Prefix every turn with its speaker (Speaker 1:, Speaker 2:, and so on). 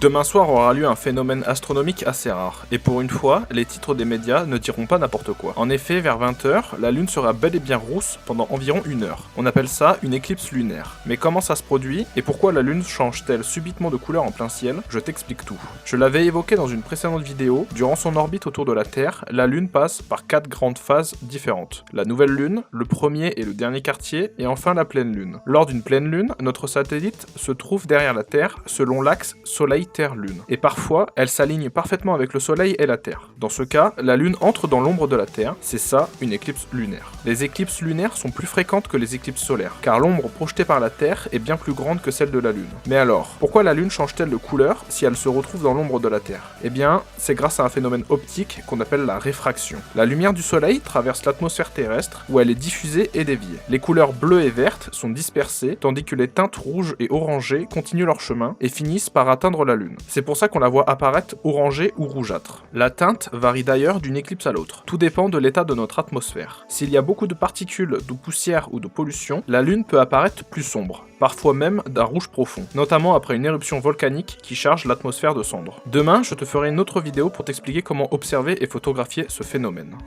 Speaker 1: Demain soir aura lieu un phénomène astronomique assez rare, et pour une fois, les titres des médias ne diront pas n'importe quoi. En effet, vers 20 h, la Lune sera bel et bien rousse pendant environ 1 heure. On appelle ça une éclipse lunaire. Mais comment ça se produit, et pourquoi la Lune change-t-elle subitement de couleur en plein ciel? Je t'explique tout. Je l'avais évoqué dans une précédente vidéo, durant son orbite autour de la Terre, la Lune passe par 4 grandes phases différentes. La nouvelle Lune, le premier et le dernier quartier, et enfin la pleine Lune. Lors d'une pleine Lune, notre satellite se trouve derrière la Terre selon l'axe Soleil-Terre-Lune. Et parfois, elle s'aligne parfaitement avec le Soleil et la Terre. Dans ce cas, la Lune entre dans l'ombre de la Terre, c'est ça, une éclipse lunaire. Les éclipses lunaires sont plus fréquentes que les éclipses solaires, car l'ombre projetée par la Terre est bien plus grande que celle de la Lune. Mais alors, pourquoi la Lune change-t-elle de couleur si elle se retrouve dans l'ombre de la Terre? Eh bien, c'est grâce à un phénomène optique qu'on appelle la réfraction. La lumière du Soleil traverse l'atmosphère terrestre, où elle est diffusée et déviée. Les couleurs bleues et vertes sont dispersées, tandis que les teintes rouges et orangées continuent leur chemin et finissent par atteindre la Lune. C'est pour ça qu'on la voit apparaître orangée ou rougeâtre. La teinte varie d'ailleurs d'une éclipse à l'autre. Tout dépend de l'état de notre atmosphère. S'il y a beaucoup de particules, de poussière ou de pollution, la Lune peut apparaître plus sombre, parfois même d'un rouge profond, notamment après une éruption volcanique qui charge l'atmosphère de cendres. Demain, je te ferai une autre vidéo pour t'expliquer comment observer et photographier ce phénomène.